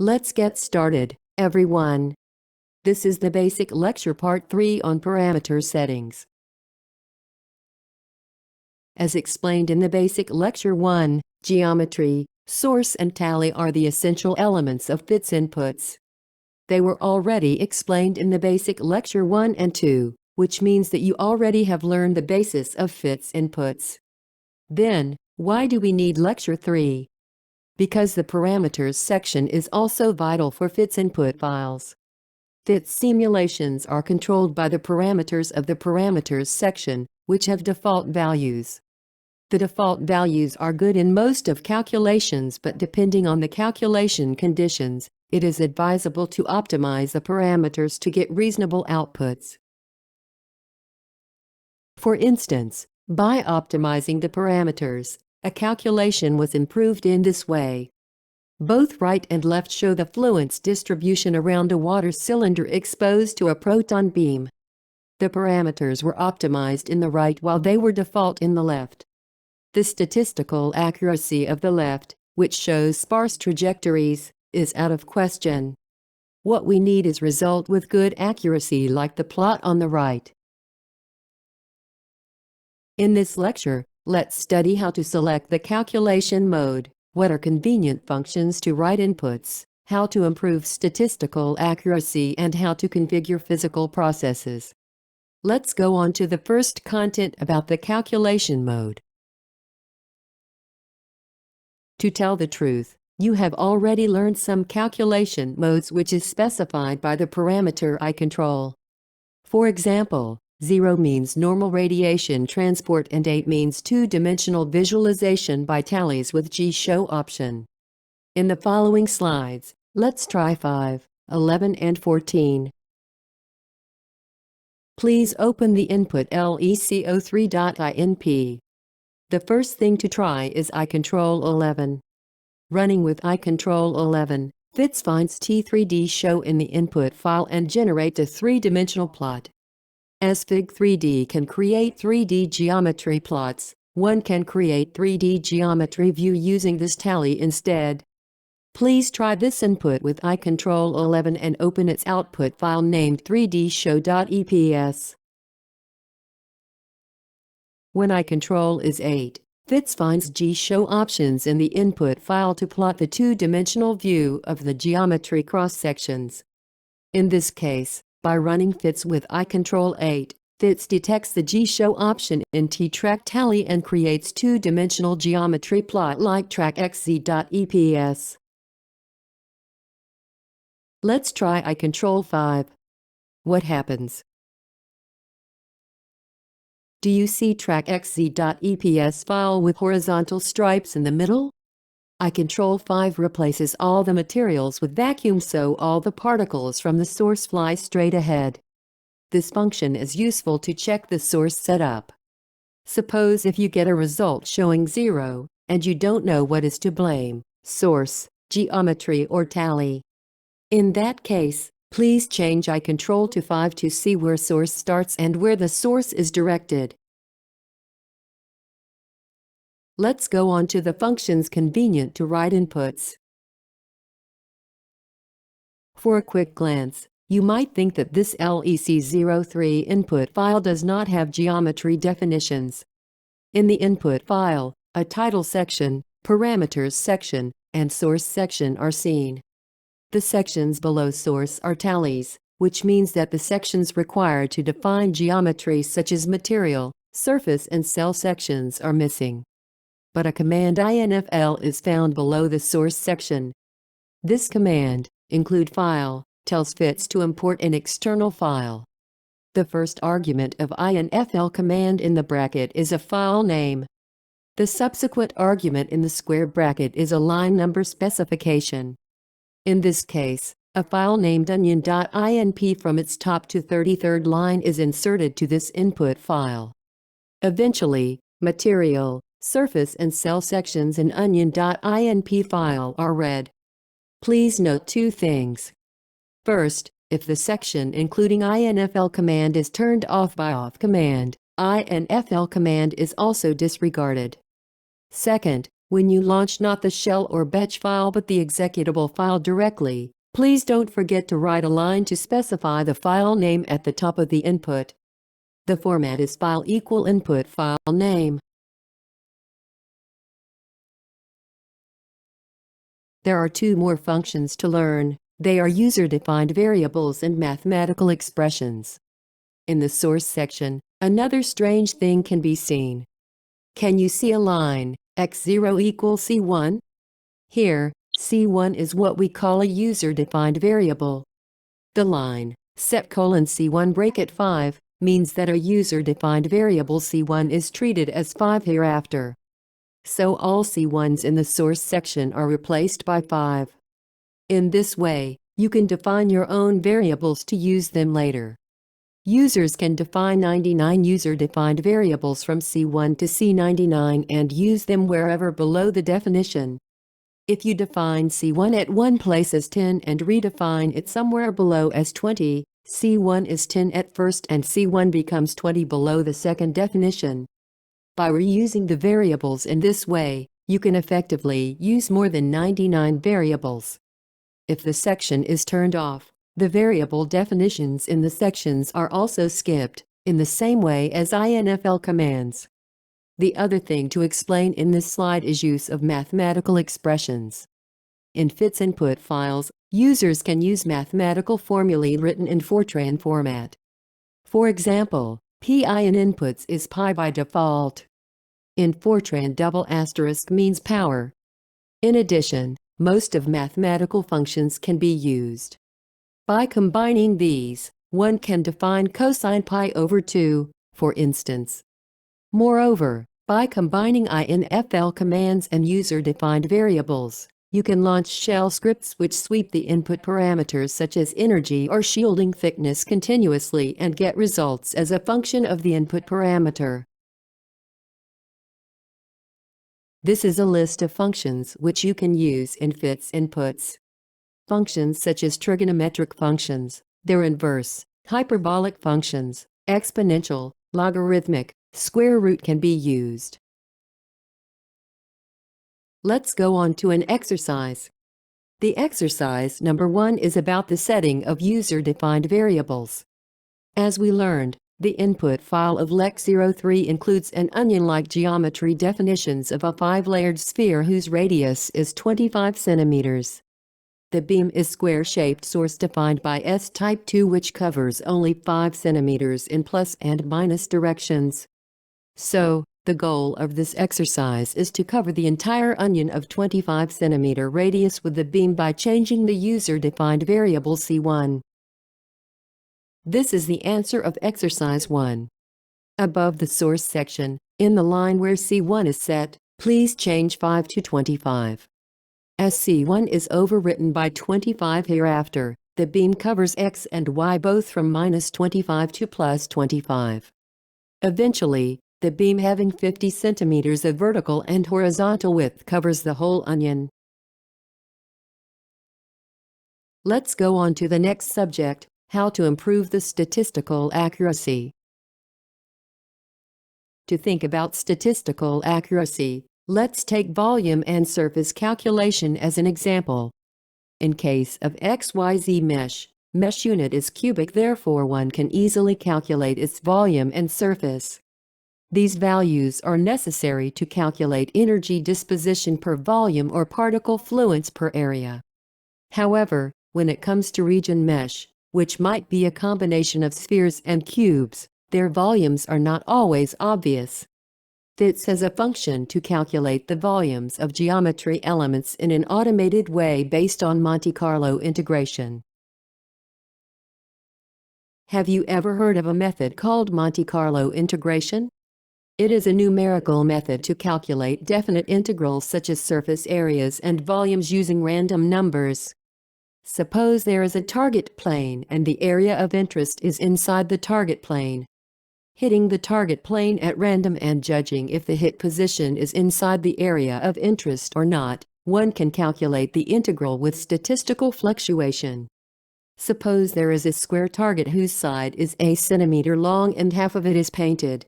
Let's get started, everyone. This is the basic lecture part 3 on parameter settings. As explained in the basic lecture 1, geometry, source and tally are the essential elements of PHITS inputs. They were already explained in the basic lecture 1 and 2, which means that you already have learned the basis of PHITS inputs. Then, why do we need lecture 3? Because the parameters section is also vital for PHITS input files. PHITS simulations are controlled by the parameters of the parameters section, which have default values. The default values are good in most of calculations, but depending on the calculation conditions, it is advisable to optimize the parameters to get reasonable outputs. For instance, by optimizing the parameters, a calculation was improved in this way. Both right and left show the fluence distribution around a water cylinder exposed to a proton beam. The parameters were optimized in the right while they were default in the left. The statistical accuracy of the left, which shows sparse trajectories, is out of question. What we need is result with good accuracy like the plot on the right. In this lecture, let's study how to select the calculation mode, what are convenient functions to write inputs, how to improve statistical accuracy, and how to configure physical processes. Let's go on to the first content about the calculation mode. To tell the truth, you have already learned some calculation modes which is specified by the parameter I control. For example, 0 means normal radiation transport and 8 means two-dimensional visualization by tallies with G-show option. In the following slides, let's try 5, 11 and 14. Please open the input leco3.inp. The first thing to try is I control 11. Running with I control 11, PHITS finds T3D show in the input file and generate a three-dimensional plot. As Fig3D can create 3D geometry plots, one can create 3D geometry view using this tally instead. Please try this input with I control 11 and open its output file named 3dshow.eps. When I control is 8, PHITS finds G-show options in the input file to plot the two-dimensional view of the geometry cross-sections. In this case, by running PHITS with I control 8, PHITS detects the G-show option in T-track tally and creates two-dimensional geometry plot like trackxz.eps. Let's try I control 5. What happens? Do you see trackxz.eps file with horizontal stripes in the middle? I control 5 replaces all the materials with vacuum so all the particles from the source fly straight ahead. This function is useful to check the source setup. Suppose if you get a result showing 0, and you don't know what is to blame, source, geometry or tally. In that case, please change I control to 5 to see where source starts and where the source is directed. Let's go on to the functions convenient to write inputs. For a quick glance, you might think that this LEC03 input file does not have geometry definitions. In the input file, a title section, parameters section, and source section are seen. The sections below source are tallies, which means that the sections required to define geometry such as material, surface and cell sections are missing. But a command infl is found below the source section. This command, include file, tells PHITS to import an external file. The first argument of infl command in the bracket is a file name. The subsequent argument in the square bracket is a line number specification. In this case, a file named onion.inp from its top to 33rd line is inserted to this input file. Eventually, material, surface and cell sections in onion.inp file are read. Please note two things. First, if the section including infl command is turned off by off command, infl command is also disregarded. Second, When you launch not the shell or batch file but the executable file directly, please don't forget to write a line to specify the file name at the top of the input. The format is file equal input file name. There are two more functions to learn. They are user-defined variables and mathematical expressions. In the source section, another strange thing can be seen. Can you see a line, x0 equals c1? Here, c1 is what we call a user-defined variable. The line, set:(c1 bracket 5, means that a user-defined variable c1 is treated as 5 hereafter. So all c1s in the source section are replaced by 5. In this way, you can define your own variables to use them later. Users can define 99 user-defined variables from C1 to C99 and use them wherever below the definition. If you define C1 at one place as 10 and redefine it somewhere below as 20, C1 is 10 at first and C1 becomes 20 below the second definition. By reusing the variables in this way, you can effectively use more than 99 variables. If the section is turned off, the variable definitions in the sections are also skipped, in the same way as INFL commands. The other thing to explain in this slide is use of mathematical expressions. In PHITS input files, users can use mathematical formulae written in Fortran format. For example, pi in inputs is pi by default. In Fortran, double asterisk means power. In addition, most of mathematical functions can be used. By combining these, one can define cosine pi over 2, for instance. Moreover, by combining INFL commands and user-defined variables, you can launch shell scripts which sweep the input parameters such as energy or shielding thickness continuously and get results as a function of the input parameter. This is a list of functions which you can use in PHITS inputs. Functions such as trigonometric functions, their inverse, hyperbolic functions, exponential, logarithmic, square root can be used. Let's go on to an exercise. The exercise number 1 is about the setting of user-defined variables. As we learned, the input file of LEX03 includes an onion-like geometry definitions of a 5-layered sphere whose radius is 25 centimeters. The beam is square-shaped source defined by S-type 2 which covers only 5 centimeters in plus and minus directions. So, the goal of this exercise is to cover the entire onion of 25 centimeter radius with the beam by changing the user-defined variable C1. This is the answer of exercise 1. Above the source section, in the line where C1 is set, please change 5 to 25. As C1 is overwritten by 25 hereafter, the beam covers X and Y both from minus 25 to plus 25. Eventually, the beam having 50 centimeters of vertical and horizontal width covers the whole onion. Let's go on to the next subject, how to improve the statistical accuracy. To think about statistical accuracy, let's take volume and surface calculation as an example. In case of XYZ mesh unit is cubic, therefore one can easily calculate its volume and surface. These values are necessary to calculate energy disposition per volume or particle fluence per area. However, when it comes to region mesh, which might be a combination of spheres and cubes, their volumes are not always obvious. PHITS has a function to calculate the volumes of geometry elements in an automated way based on Monte Carlo integration. Have you ever heard of a method called Monte Carlo integration? It is a numerical method to calculate definite integrals such as surface areas and volumes using random numbers. Suppose there is a target plane and the area of interest is inside the target plane. Hitting the target plane at random and judging if the hit position is inside the area of interest or not, one can calculate the integral with statistical fluctuation. Suppose there is a square target whose side is a centimeter long and half of it is painted.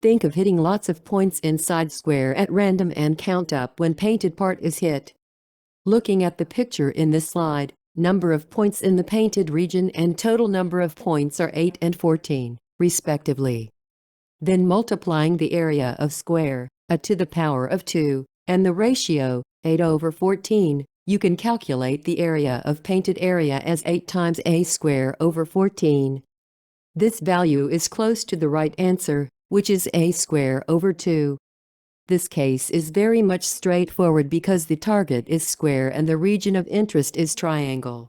Think of hitting lots of points inside square at random and count up when painted part is hit. Looking at the picture in this slide, number of points in the painted region and total number of points are 8 and 14, respectively. Then multiplying the area of square, a to the power of 2, and the ratio, 8 over 14, you can calculate the area of painted area as 8 times a square over 14. This value is close to the right answer, which is a square over 2. This case is very much straightforward because the target is square and the region of interest is triangle.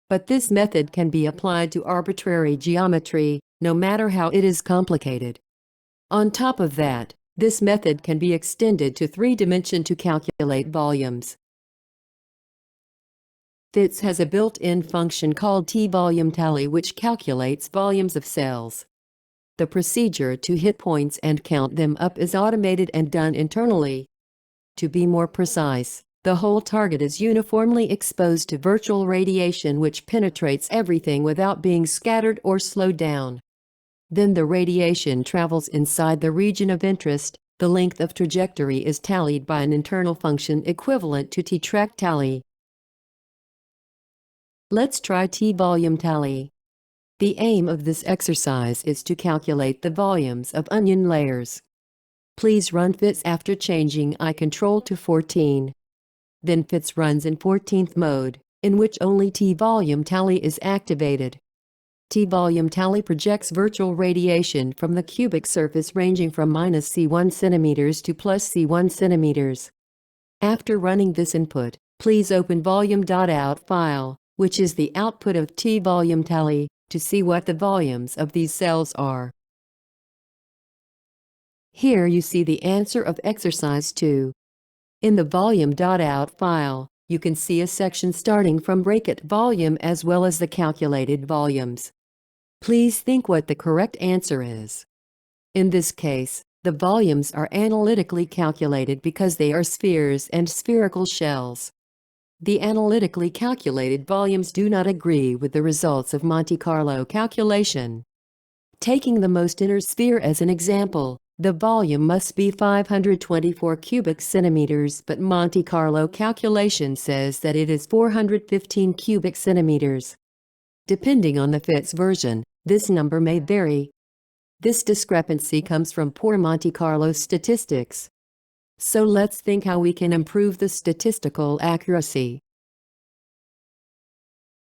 But this method can be applied to arbitrary geometry, no matter how it is complicated. On top of that, this method can be extended to 3-dimension to calculate volumes. PHITS has a built-in function called t-volume tally which calculates volumes of cells. The procedure to hit points and count them up is automated and done internally. To be more precise, the whole target is uniformly exposed to virtual radiation which penetrates everything without being scattered or slowed down. Then the radiation travels inside the region of interest. The length of trajectory is tallied by an internal function equivalent to t-track tally. Let's try t-volume tally. The aim of this exercise is to calculate the volumes of onion layers. Please run PHITS after changing eye control to 14. Then PHITS runs in 14th mode, in which only t-volume tally is activated. T-volume tally projects virtual radiation from the cubic surface ranging from -C1 cm to +C1 cm. After running this input, please open volume.out file, which is the output of t-volume tally, to see what the volumes of these cells are. Here you see the answer of exercise 2. In the volume.out file, you can see a section starting from bracket volume as well as the calculated volumes. Please think what the correct answer is. In this case, the volumes are analytically calculated because they are spheres and spherical shells. The analytically calculated volumes do not agree with the results of Monte Carlo calculation. Taking the most inner sphere as an example, the volume must be 524 cubic centimeters, but Monte Carlo calculation says that it is 415 cubic centimeters. Depending on the PHITS version, this number may vary. This discrepancy comes from poor Monte Carlo statistics. So let's think how we can improve the statistical accuracy.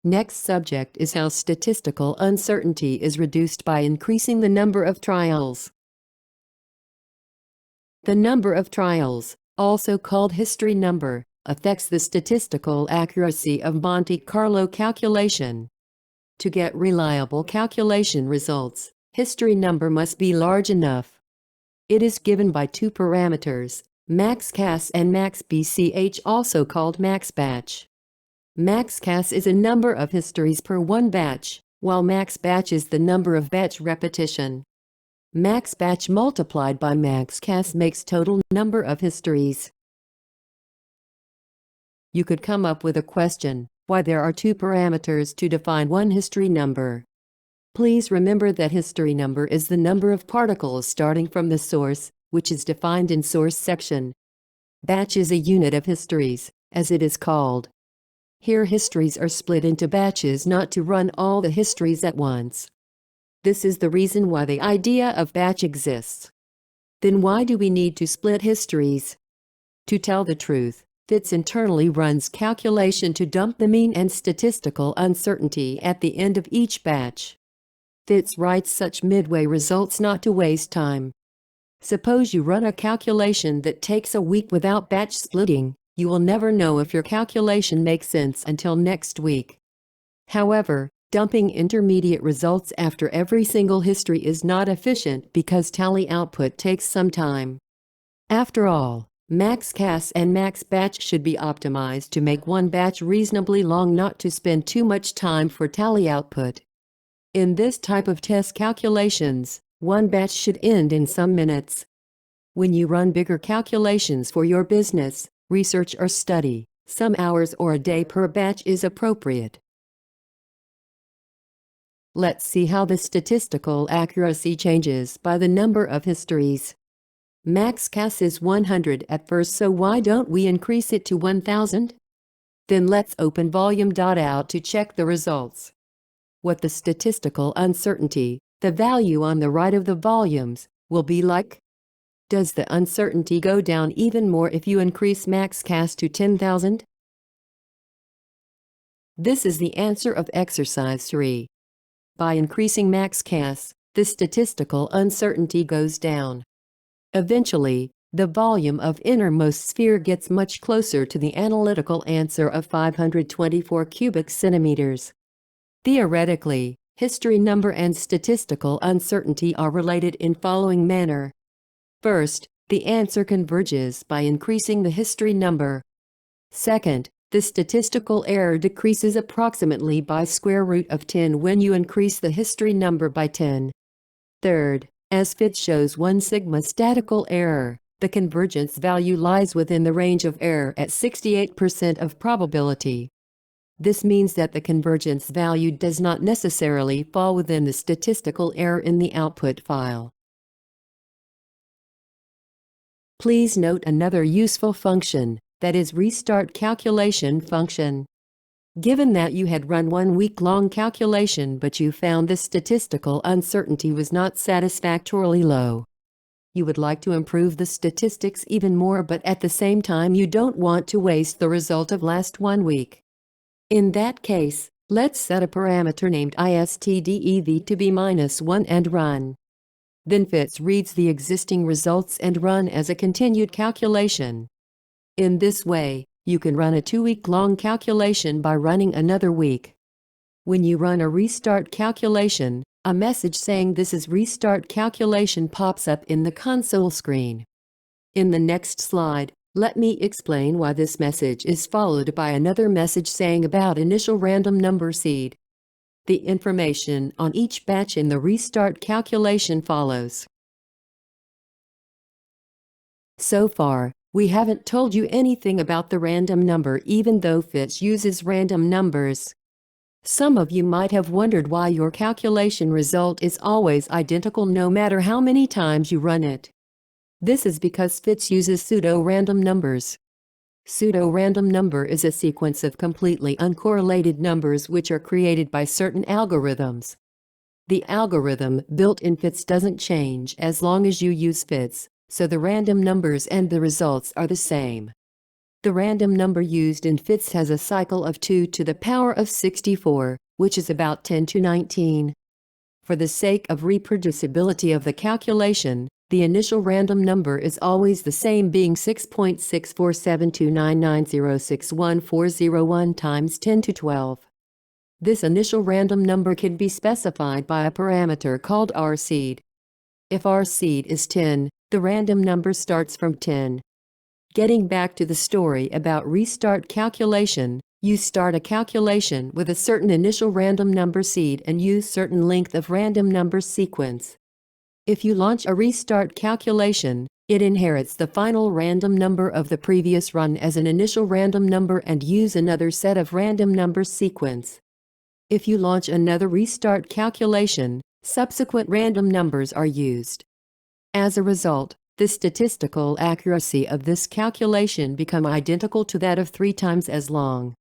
Next subject is how statistical uncertainty is reduced by increasing the number of trials. The number of trials, also called history number, affects the statistical accuracy of Monte Carlo calculation. To get reliable calculation results, history number must be large enough. It is given by two parameters, max CAS and max BCH, also called max batch. Max CAS is a number of histories per one batch, while max batch is the number of batch repetition. Max batch multiplied by max CAS makes total number of histories. You could come up with a question, why there are two parameters to define one history number. Please remember that history number is the number of particles starting from the source, which is defined in source section. Batch is a unit of histories, as it is called. Here histories are split into batches not to run all the histories at once. This is the reason why the idea of batch exists. Then why do we need to split histories? To tell the truth, PHITS internally runs calculation to dump the mean and statistical uncertainty at the end of each batch. PHITS writes such midway results not to waste time. Suppose you run a calculation that takes a week without batch splitting, you will never know if your calculation makes sense until next week. However, dumping intermediate results after every single history is not efficient because tally output takes some time. After all, max CAS and max batch should be optimized to make one batch reasonably long, not to spend too much time for tally output. In this type of test calculations, one batch should end in some minutes. When you run bigger calculations for your business, research or study, some hours or a day per batch is appropriate. Let's see how the statistical accuracy changes by the number of histories. Max CAS is 100 at first, so why don't we increase it to 1000? Then let's open volume.out to check the results. What the statistical uncertainty, the value on the right of the volumes, will be like? Does the uncertainty go down even more if you increase max CAS to 10,000? This is the answer of exercise 3. By increasing max CAS, the statistical uncertainty goes down. Eventually, the volume of innermost sphere gets much closer to the analytical answer of 524 cubic centimeters. Theoretically, history number and statistical uncertainty are related in following manner. First, the answer converges by increasing the history number. Second, the statistical error decreases approximately by square root of 10 when you increase the history number by 10. Third, as PHITS shows 1 sigma statistical error, the convergence value lies within the range of error at 68% of probability. This means that the convergence value does not necessarily fall within the statistical error in the output file. Please note another useful function, that is restart calculation function. Given that you had run 1 week-long calculation but you found the statistical uncertainty was not satisfactorily low. You would like to improve the statistics even more, but at the same time you don't want to waste the result of last 1 week. In that case, let's set a parameter named istdev to be -1 and run. Then PHITS reads the existing results and run as a continued calculation. In this way, you can run a 2-week-long calculation by running another week. When you run a restart calculation, a message saying this is restart calculation pops up in the console screen. In the next slide, let me explain why this message is followed by another message saying about initial random number seed. The information on each batch in the restart calculation follows. So far, we haven't told you anything about the random number, even though PHITS uses random numbers. Some of you might have wondered why your calculation result is always identical no matter how many times you run it. This is because PHITS uses pseudo-random numbers. Pseudo-random number is a sequence of completely uncorrelated numbers which are created by certain algorithms. The algorithm built in PHITS doesn't change as long as you use PHITS, so the random numbers and the results are the same. The random number used in PHITS has a cycle of 2 to the power of 64, which is about 10 to 19. For the sake of reproducibility of the calculation, the initial random number is always the same, being 6.64729906141 times 10 to 12. This initial random number can be specified by a parameter called rseed. If rseed is 10, the random number starts from 10. Getting back to the story about restart calculation, you start a calculation with a certain initial random number seed and use certain length of random number sequence. If you launch a restart calculation, it inherits the final random number of the previous run as an initial random number and use another set of random number sequence. If you launch another restart calculation, subsequent random numbers are used. As a result, the statistical accuracy of this calculation becomes identical to that of 3 times as long.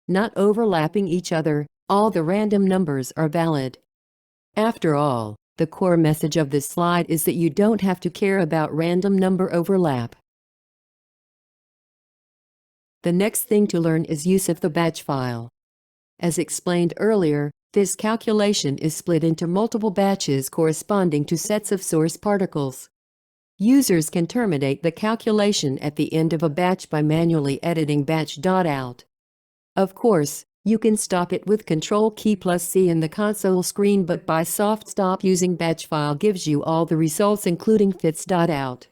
Not overlapping each other, all the random numbers are valid. After all, the core message of this slide is that you don't have to care about random number overlap. The next thing to learn is use of the batch file. As explained earlier, this calculation is split into multiple batches corresponding to sets of source particles. Users can terminate the calculation at the end of a batch by manually editing batch.out. Of course, you can stop it with Ctrl+C in the console screen, but by soft stop using batch file gives you all the results including PHITS.out.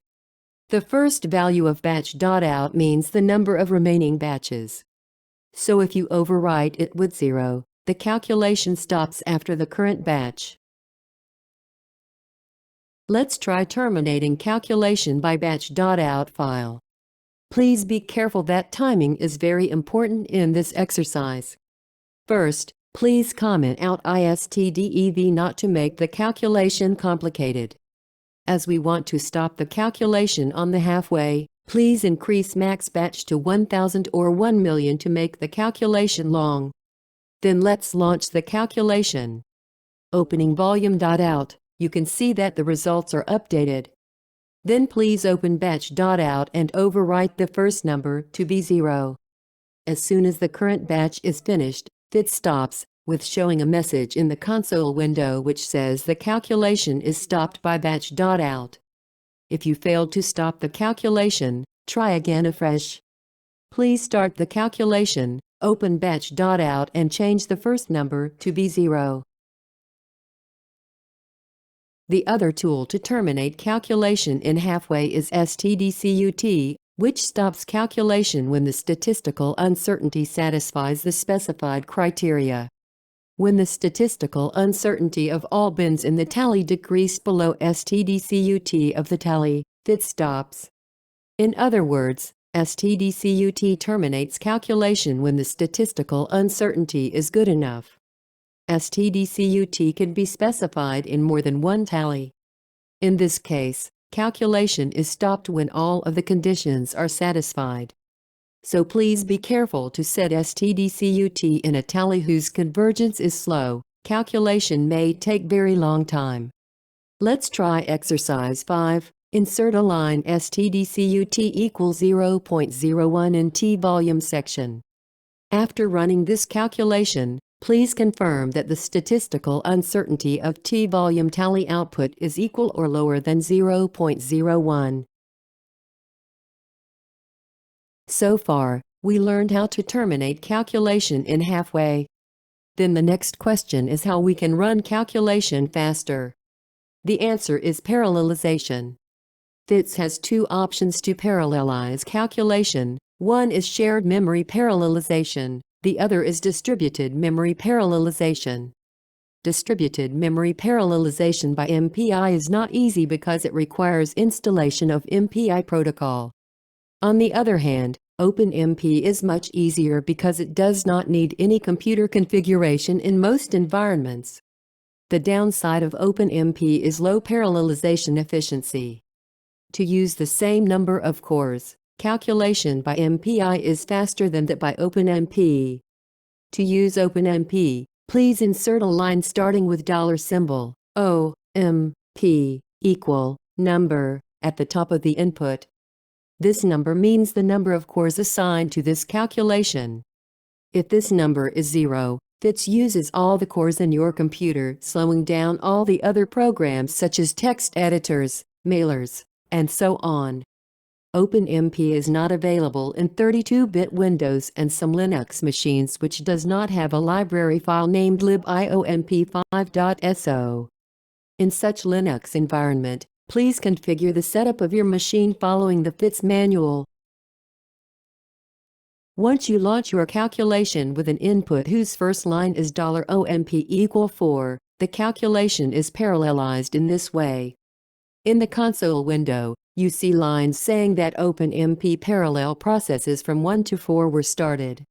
The first value of batch.out means the number of remaining batches. So if you overwrite it with 0, the calculation stops after the current batch. Let's try terminating calculation by batch.out file. Please be careful that timing is very important in this exercise. First, Please comment out ISTDEV not to make the calculation complicated. As we want to stop the calculation on the halfway, please increase max batch to 1000 or 1 million to make the calculation long. Then let's launch the calculation. Opening volume.out, you can see that the results are updated. Then please open batch.out and overwrite the first number to be 0. As soon as the current batch is finished, PHITS stops, with showing a message in the console window which says the calculation is stopped by batch.out. If you failed to stop the calculation, try again afresh. Please start the calculation, open batch.out and change the first number to be 0. The other tool to terminate calculation in halfway is STDCUT, which stops calculation when the statistical uncertainty satisfies the specified criteria. When the statistical uncertainty of all bins in the tally decreased below STDCUT of the tally, PHITS stops. In other words, STDCUT terminates calculation when the statistical uncertainty is good enough. STDCUT can be specified in more than one tally. In this case, calculation is stopped when all of the conditions are satisfied. So please be careful to set STDCUT in a tally whose convergence is slow. Calculation may take very long time. Let's try exercise 5. Insert a line STDCUT equals 0.01 in T volume section. After running this calculation, please confirm that the statistical uncertainty of T volume tally output is equal or lower than 0.01. So far, we learned how to terminate calculation in halfway. Then the next question is how we can run calculation faster. The answer is parallelization. PHITS has two options to parallelize calculation. One is shared memory parallelization, the other is distributed memory parallelization. Distributed memory parallelization by MPI is not easy because it requires installation of MPI protocol. On the other hand, OpenMP is much easier because it does not need any computer configuration in most environments. The downside of OpenMP is low parallelization efficiency. To use the same number of cores, calculation by MPI is faster than that by OpenMP. To use OpenMP, please insert a line starting with $OMP equal number at the top of the input. This number means the number of cores assigned to this calculation. If this number is 0, PHITS uses all the cores in your computer, slowing down all the other programs such as text editors, mailers, and so on. OpenMP is not available in 32-bit Windows and some Linux machines which does not have a library file named libIOMP5.so. In such Linux environment, please configure the setup of your machine following the PHITS manual. Once you launch your calculation with an input whose first line is $OMP equal 4, the calculation is parallelized in this way. In the console window, you see lines saying that OpenMP parallel processes from 1 to 4 were started.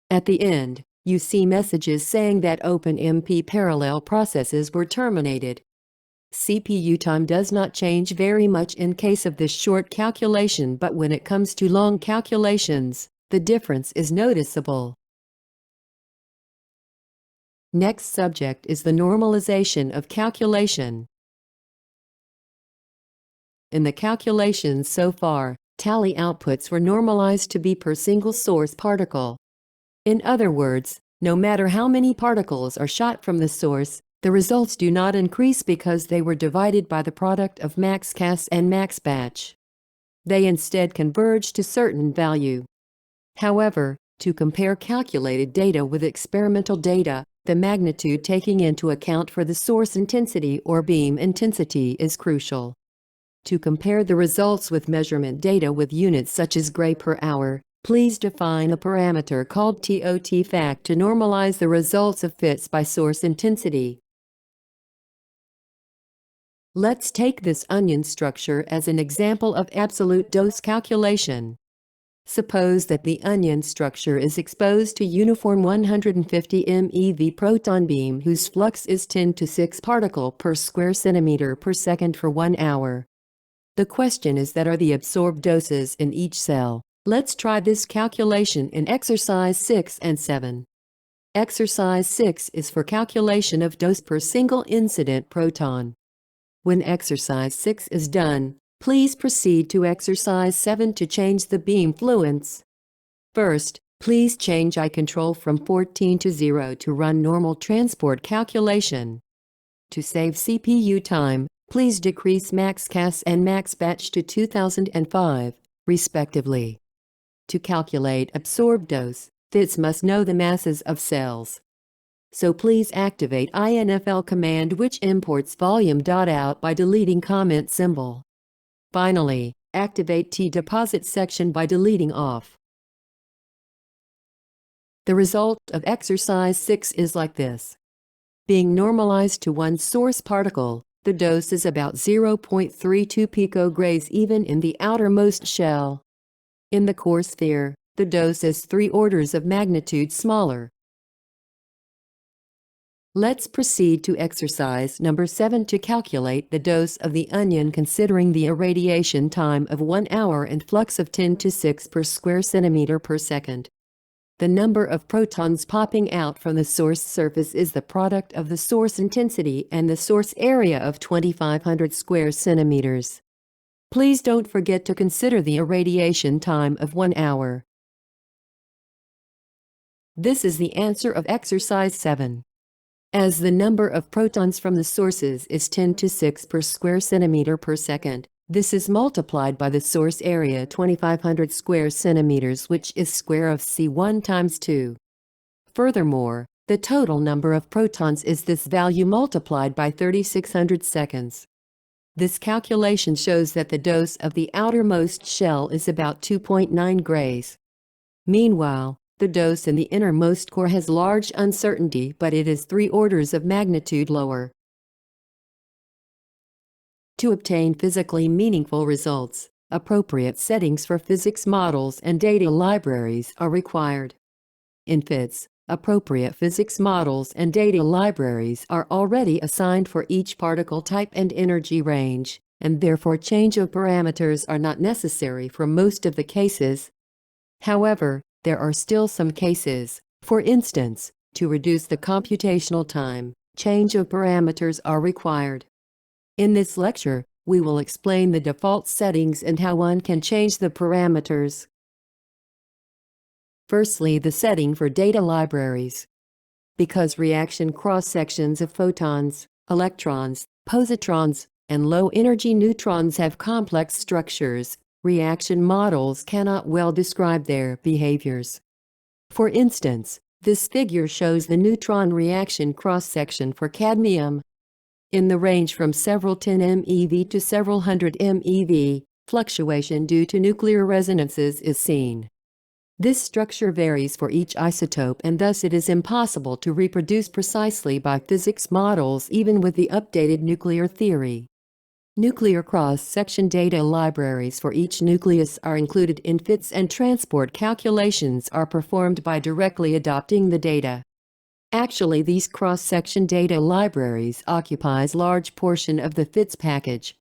At the end, you see messages saying that OpenMP parallel processes were terminated. CPU time does not change very much in case of this short calculation, but when it comes to long calculations, the difference is noticeable. Next subject is the normalization of calculation. In the calculations so far, tally outputs were normalized to be per single source particle. In other words, no matter how many particles are shot from the source, the results do not increase because they were divided by the product of max cast and max batch. They instead converge to certain value. However, to compare calculated data with experimental data, the magnitude taking into account for the source intensity or beam intensity is crucial. To compare the results with measurement data with units such as gray per hour, please define a parameter called TOT_fact to normalize the results of PHITS by source intensity. Let's take this onion structure as an example of absolute dose calculation. Suppose that the onion structure is exposed to uniform 150 MeV proton beam whose flux is 10 to 6 particle per square centimeter per second for 1 hour. The question is that are the absorbed doses in each cell. Let's try this calculation in exercise 6 and 7. Exercise 6 is for calculation of dose per single incident proton. When exercise 6 is done, please proceed to exercise 7 to change the beam fluence. First, please change I control from 14 to 0 to run normal transport calculation. To save CPU time, please decrease max CAS and max batch to 2005, respectively. To calculate absorbed dose, PHITS must know the masses of cells. So please activate INFL command, which imports volume.out by deleting comment symbol. Finally, activate T-deposit section by deleting off. The result of exercise 6 is like this. Being normalized to one source particle, the dose is about 0.32 picograys even in the outermost shell. In the core sphere, the dose is 3 orders of magnitude smaller. Let's proceed to exercise number 7 to calculate the dose of the onion considering the irradiation time of 1 hour and flux of 10 to 6 per square centimeter per second. The number of protons popping out from the source surface is the product of the source intensity and the source area of 2500 square centimeters. Please don't forget to consider the irradiation time of 1 hour. This is the answer of exercise 7. As the number of protons from the sources is 10 to 6 per square centimeter per second, this is multiplied by the source area 2500 square centimeters, which is square of C1 times 2. Furthermore, the total number of protons is this value multiplied by 3600 seconds. This calculation shows that the dose of the outermost shell is about 2.9 grays. Meanwhile, the dose in the innermost core has large uncertainty, but it is 3 orders of magnitude lower. To obtain physically meaningful results, appropriate settings for physics models and data libraries are required. In PHITS, appropriate physics models and data libraries are already assigned for each particle type and energy range, and therefore change of parameters are not necessary for most of the cases. However, there are still some cases. For instance, to reduce the computational time, change of parameters are required. In this lecture, we will explain the default settings and how one can change the parameters. Firstly, the setting for data libraries. Because reaction cross-sections of photons, electrons, positrons, and low-energy neutrons have complex structures, reaction models cannot well describe their behaviors. For instance, this figure shows the neutron reaction cross-section for cadmium. In the range from several 10 MeV to several hundred MeV, fluctuation due to nuclear resonances is seen. This structure varies for each isotope, and thus it is impossible to reproduce precisely by physics models even with the updated nuclear theory. Nuclear cross-section data libraries for each nucleus are included in PHITS, and transport calculations are performed by directly adopting the data. Actually, these cross-section data libraries occupies large portion of the PHITS package.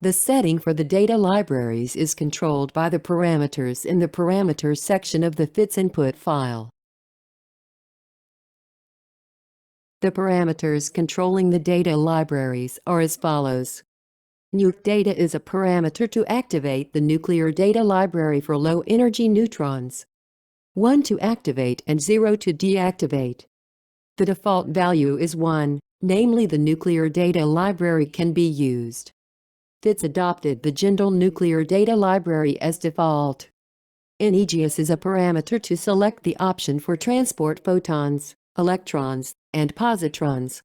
The setting for the data libraries is controlled by the parameters in the parameters section of the PHITS input file. The parameters controlling the data libraries are as follows. Nuc data is a parameter to activate the nuclear data library for low-energy neutrons. 1 to activate and 0 to deactivate. The default value is 1, namely the nuclear data library can be used. PHITS adopted the general nuclear data library as default. NEGS is a parameter to select the option for transport photons, electrons, and positrons.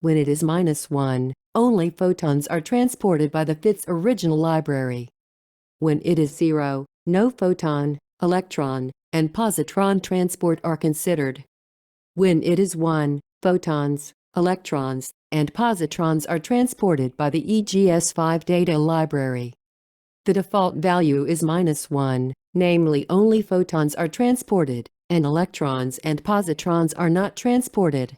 When it is -1, only photons are transported by the PHITS original library. When it is 0, no photon, electron, and positron transport are considered. When it is 1, photons, electrons, and positrons are transported by the EGS5 data library. The default value is -1, Namely, only photons are transported, and electrons and positrons are not transported.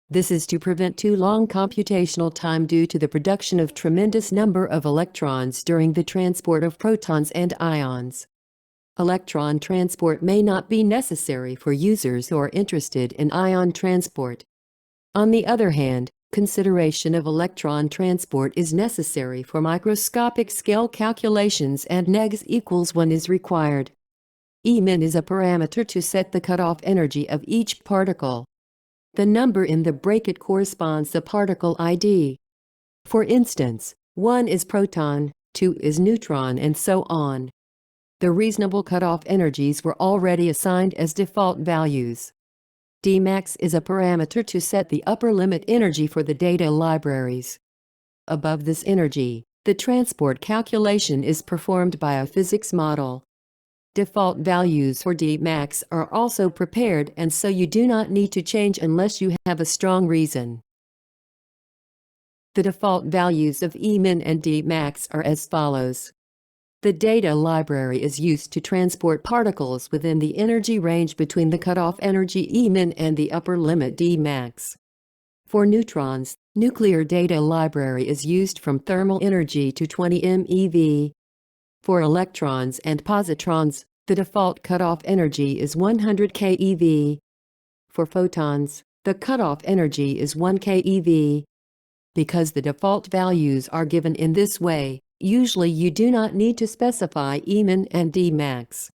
This is to prevent too long computational time due to the production of tremendous number of electrons during the transport of protons and ions. Electron transport may not be necessary for users who are interested in ion transport. On the other hand, consideration of electron transport is necessary for microscopic scale calculations and neg=1 is required. E-min is a parameter to set the cutoff energy of each particle. The number in the bracket corresponds to particle ID. For instance, 1 is proton, 2 is neutron, and so on. The reasonable cutoff energies were already assigned as default values. Dmax is a parameter to set the upper limit energy for the data libraries. Above this energy, the transport calculation is performed by a physics model. Default values for Dmax are also prepared, and so you do not need to change unless you have a strong reason. The default values of E-min and Dmax are as follows. The data library is used to transport particles within the energy range between the cutoff energy E-min and the upper limit Dmax. For neutrons, nuclear data library is used from thermal energy to 20 MeV. For electrons and positrons, the default cutoff energy is 100 keV. For photons, the cutoff energy is 1 keV. Because the default values are given in this way, usually you do not need to specify E-min and Dmax.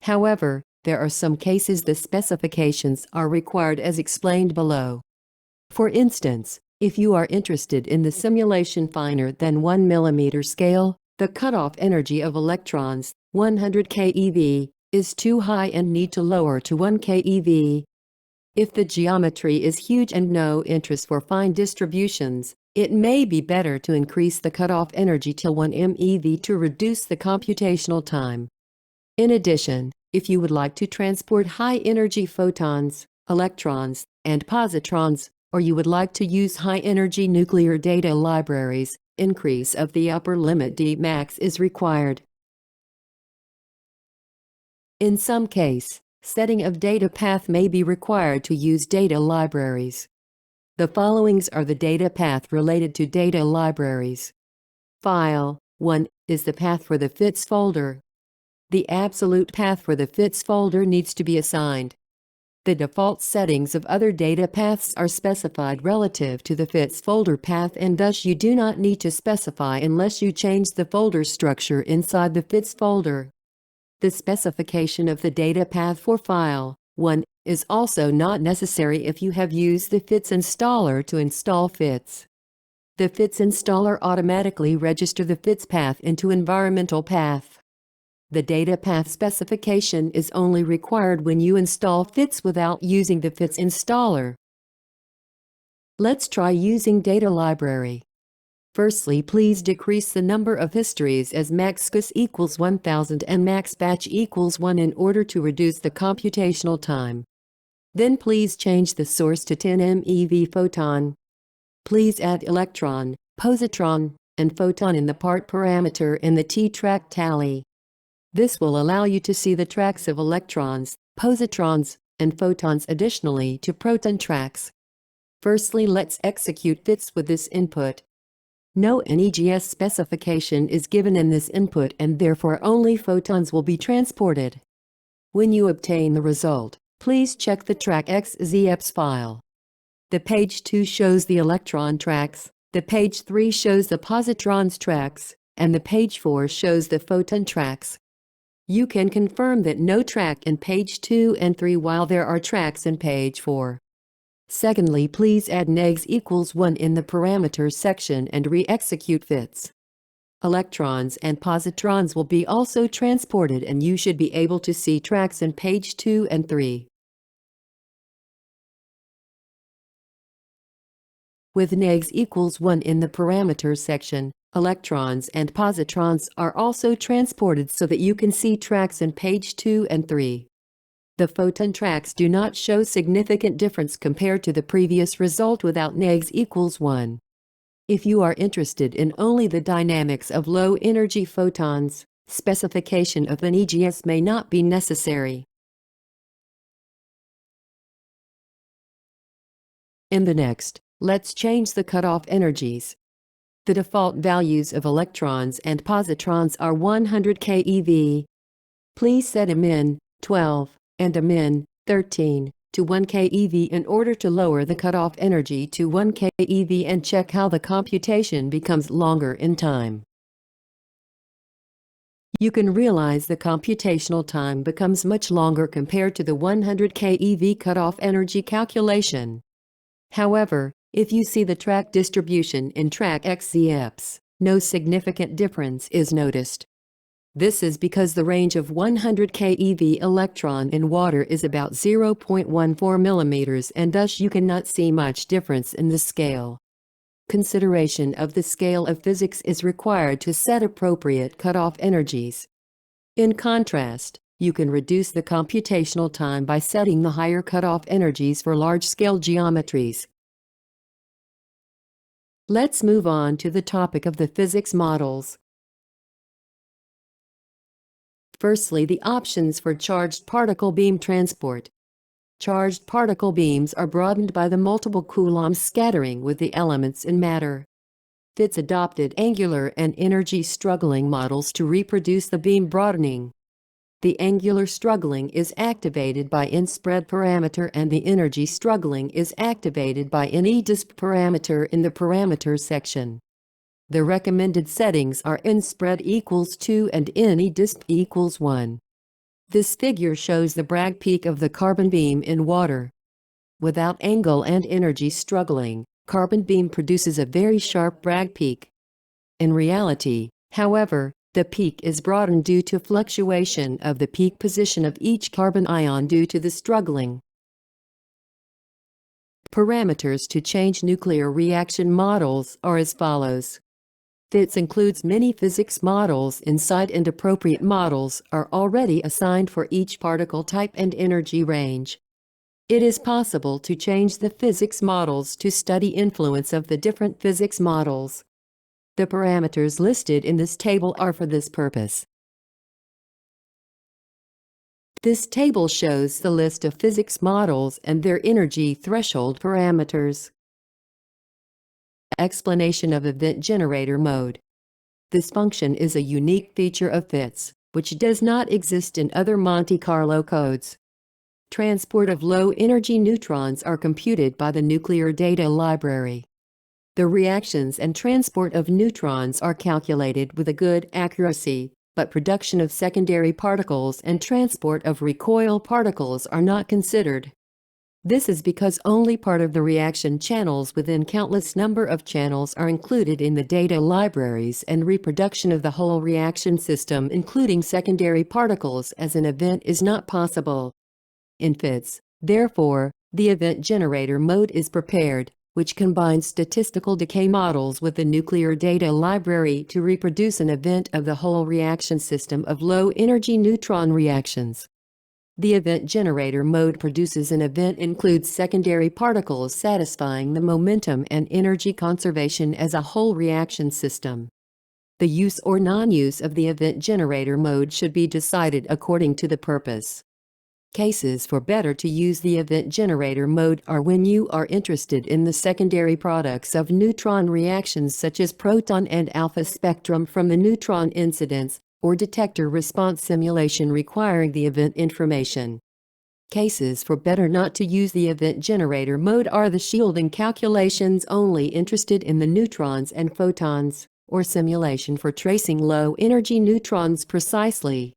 However, there are some cases the specifications are required as explained below. For instance, if you are interested in the simulation finer than 1 mm scale, the cutoff energy of electrons, 100 keV, is too high and need to lower to 1 keV. If the geometry is huge and no interest for fine distributions, it may be better to increase the cutoff energy till 1 MeV to reduce the computational time. In addition, if you would like to transport high-energy photons, electrons, and positrons, or you would like to use high-energy nuclear data libraries, increase of the upper limit Dmax is required. In some case, setting of data path may be required to use data libraries. The followings are the data path related to data libraries. File 1 is the path for the PHITS folder. The absolute path for the PHITS folder needs to be assigned. The default settings of other data paths are specified relative to the PHITS folder path, and thus you do not need to specify unless you change the folder structure inside the PHITS folder. The specification of the data path for File 1 is also not necessary if you have used the PHITS installer to install PHITS. The PHITS installer automatically registers the PHITS path into environmental path. The data path specification is only required when you install PHITS without using the PHITS installer. Let's try using data library. Firstly, please decrease the number of histories as maxcus equals 1000 and maxbatch equals 1 in order to reduce the computational time. Then please change the source to 10 MeV photon. Please add electron, positron, and photon in the part parameter in the T-track tally. This will allow you to see the tracks of electrons, positrons, and photons additionally to proton tracks. Firstly, let's execute PHITS with this input. No NEGS specification is given in this input, and therefore only photons will be transported. When you obtain the result, please check the track XZEPS file. The page 2 shows the electron tracks, the page 3 shows the positrons tracks, and the page 4 shows the photon tracks. You can confirm that no track in page 2 and 3 while there are tracks in page 4. Secondly, please add neg=1 in the parameters section and re-execute PHITS. Electrons and positrons will be also transported, and you should be able to see tracks in page 2 and 3. With neg=1 in the parameters section, electrons and positrons are also transported so that you can see tracks in page 2 and 3. The photon tracks do not show significant difference compared to the previous result without neg=1. If you are interested in only the dynamics of low-energy photons, specification of an EGS may not be necessary. In the next, let's change the cutoff energies. The default values of electrons and positrons are 100 keV. Please set a min 12 and a min 13 to 1 keV in order to lower the cutoff energy to 1 keV and check how the computation becomes longer in time. You can realize the computational time becomes much longer compared to the 100 keV cutoff energy calculation. However, if you see the track distribution in track XZEPs, no significant difference is noticed. This is because the range of 100 keV electron in water is about 0.14 millimeters, and thus you cannot see much difference in the scale. Consideration of the scale of physics is required to set appropriate cutoff energies. In contrast, you can reduce the computational time by setting the higher cutoff energies for large-scale geometries. Let's move on to the topic of the physics models. Firstly, the options for charged particle beam transport. Charged particle beams are broadened by the multiple Coulomb scattering with the elements in matter. PHITS adopted angular and energy struggling models to reproduce the beam broadening. The angular struggling is activated by n-spread parameter and the energy struggling is activated by n-disp parameter in the parameter section. The recommended settings are n-spread equals 2 and n-disp equals 1. This figure shows the Bragg peak of the carbon beam in water. Without angle and energy struggling, carbon beam produces a very sharp Bragg peak. In reality, however, the peak is broadened due to fluctuation of the peak position of each carbon ion due to the struggling. Parameters to change nuclear reaction models are as follows. PHITS includes many physics models inside, and appropriate models are already assigned for each particle type and energy range. It is possible to change the physics models to study influence of the different physics models. The parameters listed in this table are for this purpose. This table shows the list of physics models and their energy threshold parameters. Explanation of event generator mode. This function is a unique feature of PHITS, which does not exist in other Monte Carlo codes. Transport of low-energy neutrons are computed by the nuclear data library. The reactions and transport of neutrons are calculated with a good accuracy, but production of secondary particles and transport of recoil particles are not considered. This is because only part of the reaction channels within countless number of channels are included in the data libraries, and reproduction of the whole reaction system including secondary particles as an event is not possible. In PHITS, therefore, the event generator mode is prepared, which combines statistical decay models with the nuclear data library to reproduce an event of the whole reaction system of low-energy neutron reactions. The event generator mode produces an event includes secondary particles satisfying the momentum and energy conservation as a whole reaction system. The use or non-use of the event generator mode should be decided according to the purpose. Cases for better to use the event generator mode are when you are interested in the secondary products of neutron reactions such as proton and alpha spectrum from the neutron incidence, or detector response simulation requiring the event information. Cases for better not to use the event generator mode are the shielding calculations only interested in the neutrons and photons, or simulation for tracing low-energy neutrons precisely.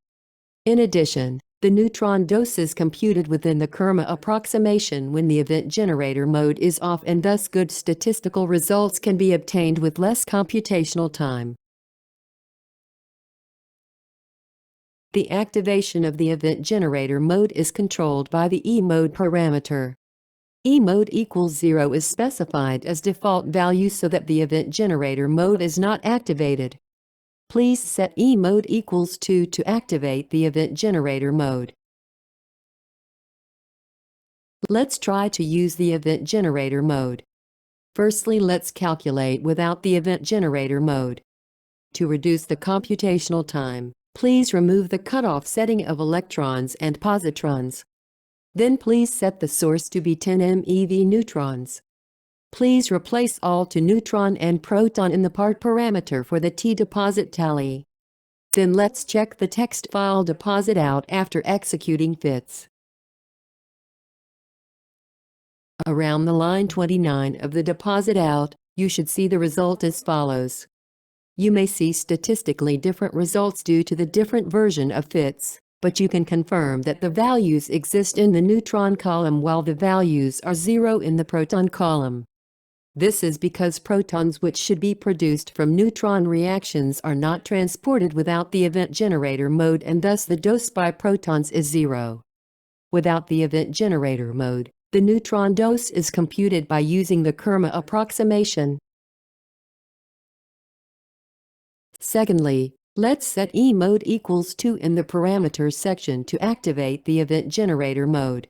In addition, the neutron dose is computed within the Kerma approximation when the event generator mode is off, and thus good statistical results can be obtained with less computational time. The activation of the event generator mode is controlled by the E-mode parameter. E-mode equals 0 is specified as default value so that the event generator mode is not activated. Please set E-mode equals 2 to activate the event generator mode. Let's try to use the event generator mode. Firstly, let's calculate without the event generator mode. To reduce the computational time, Please remove the cutoff setting of electrons and positrons. Then please set the source to be 10 MeV neutrons. Please replace all to neutron and proton in the part parameter for the T-deposit tally. Then let's check the text file deposit out after executing PHITS. Around the line 29 of the deposit out, you should see the result as follows. You may see statistically different results due to the different version of PHITS, but you can confirm that the values exist in the neutron column while the values are 0 in the proton column. This is because protons which should be produced from neutron reactions are not transported without the event generator mode, and thus the dose by protons is 0. Without the event generator mode, the neutron dose is computed by using the Kerma approximation. Secondly, let's set E mode equals 2 in the parameters section to activate the event generator mode.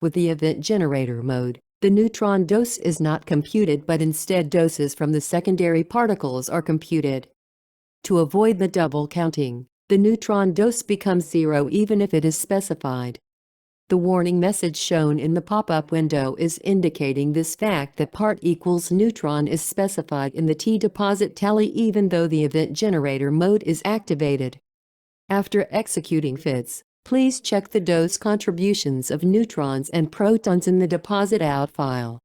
With the event generator mode, the neutron dose is not computed, but instead doses from the secondary particles are computed. To avoid the double counting, the neutron dose becomes 0 even if it is specified. The warning message shown in the pop-up window is indicating this fact that part equals neutron is specified in the T-deposit tally even though the event generator mode is activated. After executing PHITS, please check the dose contributions of neutrons and protons in the deposit out file.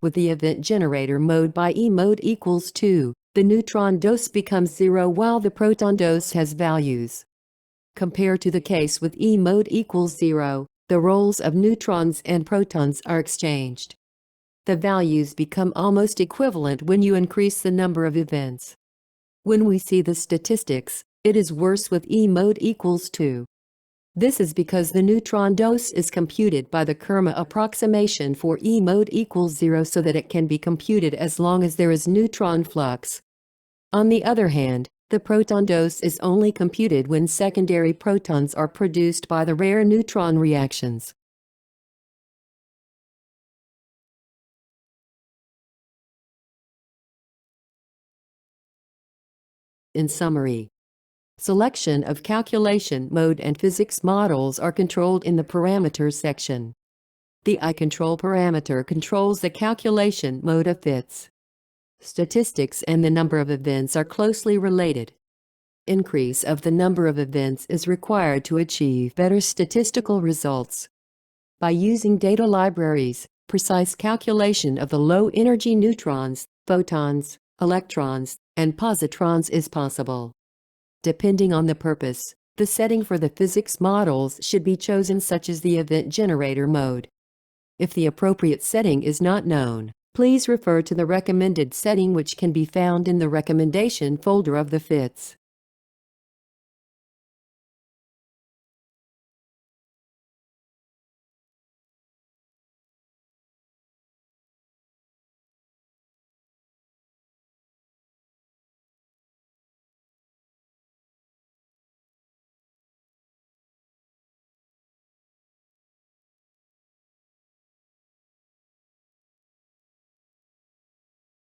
With the event generator mode by E mode equals 2, the neutron dose becomes 0 while the proton dose has values. Compared to the case with E mode equals 0, the roles of neutrons and protons are exchanged. The values become almost equivalent when you increase the number of events. When we see the statistics, it is worse with E mode equals 2. This is because the neutron dose is computed by the Kerma approximation for E mode equals 0 so that it can be computed as long as there is neutron flux. On the other hand, the proton dose is only computed when secondary protons are produced by the rare neutron reactions. In summary, selection of calculation mode and physics models are controlled in the parameters section. The I control parameter controls the calculation mode of PHITS. Statistics and the number of events are closely related. Increase of the number of events is required to achieve better statistical results. By using data libraries, precise calculation of the low-energy neutrons, photons, electrons, and positrons is possible. Depending on the purpose, the setting for the physics models should be chosen, such as the event generator mode. If the appropriate setting is not known, please refer to the recommended setting, which can be found in the recommendation folder of the PHITS.